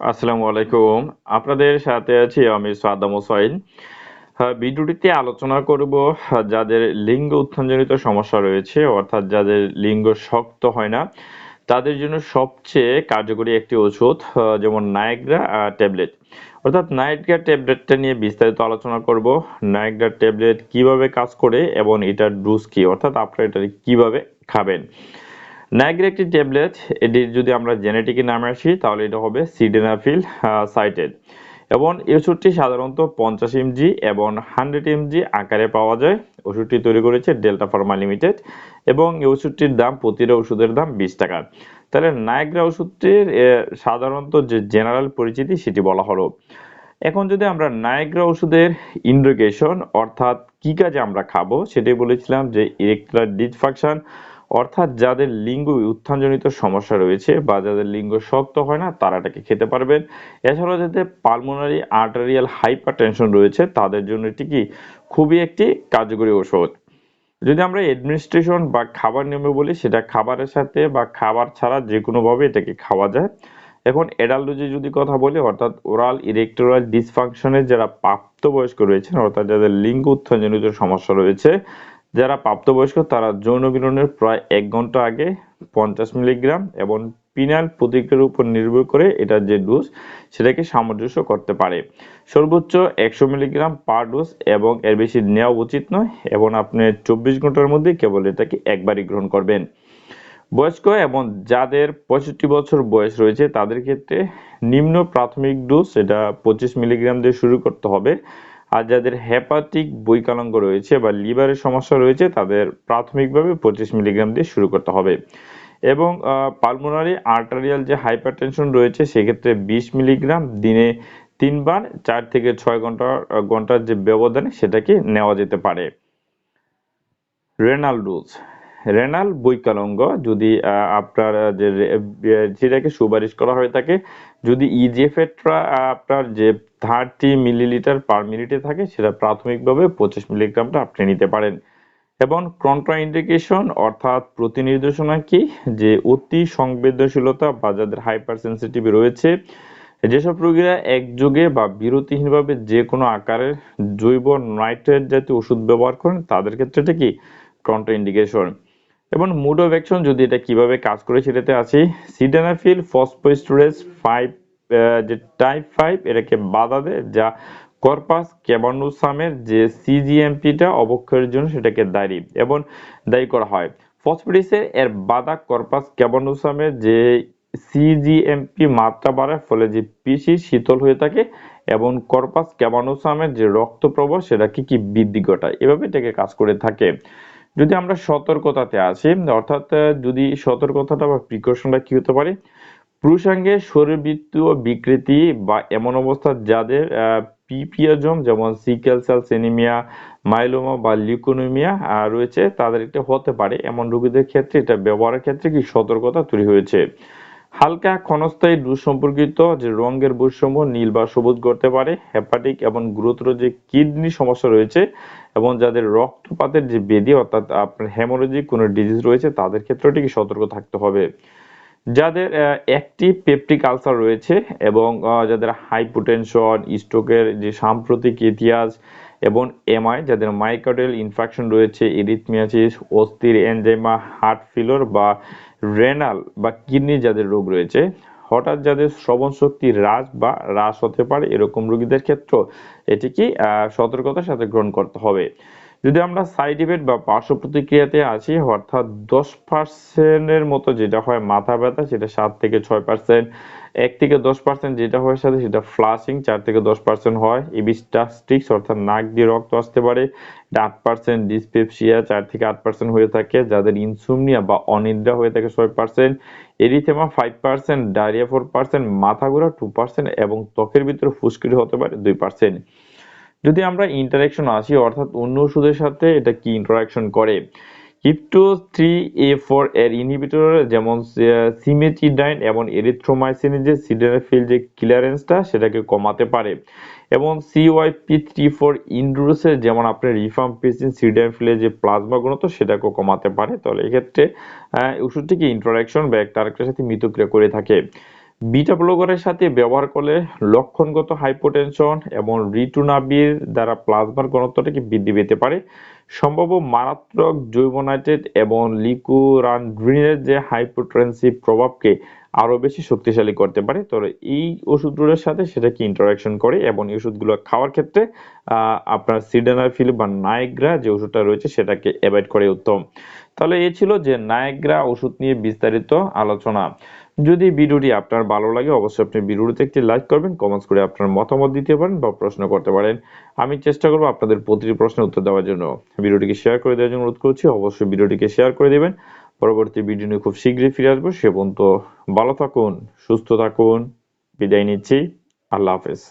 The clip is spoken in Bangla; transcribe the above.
আসসালামু আলাইকুম। আপনাদের সাথে আছি আমি সাদ্দাম হোসাইন। ভিডিওটিতে আলোচনা করব যাদের লিঙ্গ উত্থানজনিত সমস্যা রয়েছে অর্থাৎ যাদের লিঙ্গ শক্ত হয় না, তাদের জন্য সবচেয়ে কার্যকরী একটি ওষুধ যেমন নায়াগ্রা ট্যাবলেট। অর্থাৎ নায়াগ্রা ট্যাবলেটটা নিয়ে বিস্তারিত আলোচনা করব। নায়াগ্রা ট্যাবলেট কিভাবে কাজ করে এবং এটার ডোজ কি অর্থাৎ আপনারা এটা কিভাবে খাবেন। নায়াগ্রা একটি ট্যাবলেট, এটির যদি আমরা জেনেটিকে নামে আসি তাহলে এটা হবে সিডেনাফিল সাইটেড এবং এই ওষুধটি সাধারণত 50 এমজি এবং 100 এমজি আকারে পাওয়া যায়। ওষুধটি তৈরি করেছে ডেল্টা ফার্মা লিমিটেড এবং এই ওষুধটির দাম প্রতিটা ওষুধের দাম 20 টাকা। তাহলে নায়াগ্রা ওষুধটির সাধারণত যে জেনারেল পরিচিতি সেটি বলা হলো। এখন যদি আমরা নায়াগ্রা ওষুধের ইন্ডিকেশন অর্থাৎ কি কাজে আমরা খাবো সেটাই বলেছিলাম যে ইরেকটাইল ডিসফাংশন অর্থাৎ যাদের লিঙ্গ উত্থানজনিত সমস্যা রয়েছে বা যাদের লিঙ্গ শক্ত হয় না তারা এটাকে খেতে পারবেন। এছাড়াও যাদের পালমোনারি আর্টেরিয়াল হাইপারটেনশন রয়েছে তাদের জন্য এটি কি খুবই একটি কার্যকরী ওষুধ। যদি আমরা অ্যাডমিনিস্ট্রেশন বা খাবার নিয়মে বলি সেটা খাবারের সাথে বা খাবার ছাড়া যে কোনোভাবে এটাকে খাওয়া যায়। এখন অ্যাডাল্ট ডোজে যদি কথা বলি অর্থাৎ ওরাল ইরেকটোরাল ডিসফাংশনের যারা প্রাপ্তবয়স্ক রয়েছেন অর্থাৎ যাদের লিঙ্গ উত্থানজনিত সমস্যা রয়েছে, যারা প্রাপ্তবয়স্ক তারা যৌন মিলনের প্রায় 1 ঘন্টা আগে 50 মিলিগ্রাম এবং পিনাল প্রতিক্রিয়ার উপর নির্ভর করে এটার যে ডোজ সেটাকে সামঞ্জস্য করতে পারে। সর্বোচ্চ 100 মিলিগ্রাম পার ডোজ এবং এর বেশি নেওয়া উচিত নয় এবং আপনি 24 ঘন্টার মধ্যে কেবল এটাকে একবারই গ্রহণ করবেন। বয়স্ক এবং যাদের 65 বছর বয়স রয়েছে তাদের ক্ষেত্রে নিম্ন প্রাথমিক ডোজ এটা 25 মিলিগ্রাম দিয়ে শুরু করতে হবে। আর যাদের হেপাটিক বৈকলাঙ্গ রয়েছে বা লিভারের সমস্যা রয়েছে তাদের প্রাথমিকভাবে 25 মিলিগ্রাম দিয়ে শুরু করতে হবে। এবং পালমোনারি আর্টারিয়াল যে হাইপারটেনশন রয়েছে সেক্ষেত্রে 20 মিলিগ্রাম দিনে 3 বার 4 থেকে 6 ঘন্টার যে ব্যবধানে সেটাকে নেওয়া যেতে পারে। রেনাল ডোজ, রেনাল বৈকলঙ্গ যদি আপনার যে যেটাকে সুপারিশ করা হয়ে থাকে যদি ইজিএফেট্রা আপনার যে 30 মিলিলিটার পার মিনিটে থাকে সেটা প্রাথমিকভাবে 25 মিলিগ্রামটা আপনি নিতে পারেন। এবং কন্ট্রাইন্ডিকেশন অর্থাৎ প্রতিনির্দেশনা কি যে অতি সংবেদনশীলতা বা যাদের হাইপার সেন্সিটিভ রয়েছে যেসব রোগীরা একযোগে বা বিরতিহীনভাবে যে কোনো আকারের জৈব নাইট্রেট জাতীয় ওষুধ ব্যবহার করেন তাদের ক্ষেত্রে এটা কি কন্ট্রাইন্ডিকেশন। এবং মোড অফ অ্যাকশন যদি এটা কিভাবে কাজ করে সেটাতে আছি সিডেনাফিল ফসফোস্টোরেজ 5 যে টাইপ 5 এটাকে বাধা দেয় যা কর্পাস ক্যাভার্নোসামের যে সিজিএমপিটা অবক্ষয়ের জন্য সেটাকে দায়ী করা হয়। ফসফোরিসের এর বাধা কর্পাস ক্যাভার্নোসামের যে সিজিএমপি মাত্রা বাড়ার ফলে যে পেশি শীতল হয়ে থাকে এবং কর্পাস ক্যাভার্নোসামের যে রক্ত প্রবাহ সেটাকে কি বৃদ্ধি ঘটায়, এভাবে এটাকে কাজ করে থাকে। যদি আমরা সতর্কতাতে আসি অর্থাৎ যদি সতর্কতাটা বা প্রিকশনটা কি হতে পারে, পুরুষাঙ্গের শরীরবৃত্তীয় বিকৃতি বা এমন অবস্থা যাদের পিপিএজম যেমন সিকেল সেল অ্যানিমিয়া, মাইলোমা বা লিউকোমিয়া রয়েছে তাদের এটা হতে পারে। এমন রোগীদের ক্ষেত্রে এটা ব্যবহারের ক্ষেত্রে কি সতর্কতা তৈরি হয়েছে। হালকা ক্ষণস্থায়ী ডোজ সম্পর্কিত যে রঙের বৈষম্য নীল বা সবুজ করতে পারে। হেপাটিক এবং গুরুতর যে কিডনি সমস্যা রয়েছে এবং যাদের রক্তপাতের যে ব্যাধি অর্থাৎ আপনার হেমোরেজিক কোনো ডিজিজ রয়েছে তাদের ক্ষেত্রে কি সতর্ক থাকতে হবে। যাদের অ্যাক্টিভ পেপটিক আলসার রয়েছে এবং যাদের হাইপোটেনশন, স্ট্রোকের যে সাম্প্রতিক ইতিহাস এবং এমআই, যাদের মায়োকার্ডিয়াল ইনফার্কশন রয়েছে, এরিথমিয়াসিস, অস্থির এনজাইমা, হার্ট ফেলিওর বা রেনাল বা কিডনি যাদের রোগ রয়েছে, হঠাৎ যাদের শ্রবণ শক্তি হ্রাস হতে পারে এরকম রোগীদের ক্ষেত্রে এটি কি সতর্কতার সাথে গ্রহণ করতে হবে। যদি আমরা সাইড ইফেক্ট বা পার্শ্ব প্রতিক্রিয়াতে আসি অর্থাৎ 10% এর মতো যেটা হয় মাথা ব্যথা সেটা 7 থেকে 6%, 1 থেকে 10% যেটা হয় সাথে সেটা ফ্লাশিং 4 থেকে 10% হয়, এপিস্টাক্সিস অর্থাৎ নাক দিয়ে রক্ত আসতে পারে 8%, ডিসপেপসিয়া 4 থেকে 8% হয়ে থাকে, যাদের ইনসোমনিয়া বা অনিদ্রা হয়ে থাকে 6%, এরিথেমা 5%, ডায়রিয়া 4%, মাথা ঘোরা 2% এবং ত্বকের ভিতরে ফুসকুড়ি হতে পারে 2%। যদি আমরা ইন্টারেকশন আসি অর্থাৎ অন্য ওষুধের সাথে এটা কি ইন্টারাকশন করে, হিপটো 3A4 এর ইনহিবিটর যেমন সিমেটিডাইন এবং এরিথ্রোমাইসিনের যে সিডেনাফিল যে ক্লিয়ারেন্সটা সেটাকে কমাতে পারে এবং CYP34 ইনডুরোসের যেমন আপনার রিফাম্পিসিন সিডেনাফিলের যে প্লাজমা ঘনত্ব সেটাকেও কমাতে পারে। তাহলে এক্ষেত্রে ওষুধটিকে ইন্টারাকশন বা একটা আরেকটার সাথে মিতক্রিয়া করে থাকে। বিটা ব্লকারের সাথে ব্যবহার করলে লক্ষণগত হাইপোটেনশন এবং রিটুনাবির দ্বারা প্লাজমার ঘনত্বটাকে বৃদ্ধি পেতে পারে। সম্ভাব্য মারাত্মক জৈব নাইট্রেট এবং লিকুরান্ড্রিনের যে হাইপোটেনসিভ প্রভাবকে আরো বেশি শক্তিশালী করতে পারে। তো এই ওষুধগুলোর সাথে সেটাকে ইন্টারাকশন করে এবং এই ওষুধগুলো খাওয়ার ক্ষেত্রে আপনার সিডেনাফিল বা নাইগ্রা যে ওষুধটা রয়েছে সেটাকে অ্যাভয়েড করে উত্তম। তাহলে এই ছিল যে নাইগ্রা ওষুধ নিয়ে বিস্তারিত আলোচনা। যদি ভিডিওটি আপনার ভালো লাগে অবশ্যই আপনি ভিডিওটিতে একটি লাইক করবেন, কমেন্টস করে আপনার মতামত দিতে পারেন বা প্রশ্ন করতে পারেন। আমি চেষ্টা করব আপনাদের প্রতিটি প্রশ্নের উত্তর দেওয়ার জন্য। ভিডিওটিকে শেয়ার করে দেওয়ার জন্য অনুরোধ করছি, অবশ্যই ভিডিওটিকে শেয়ার করে দেবেন। পরবর্তী ভিডিও নিয়ে খুব শীঘ্রই ফিরে আসবো। সে পর্যন্ত ভালো থাকুন, সুস্থ থাকুন। বিদায় নিচ্ছি। আল্লাহ হাফেজ।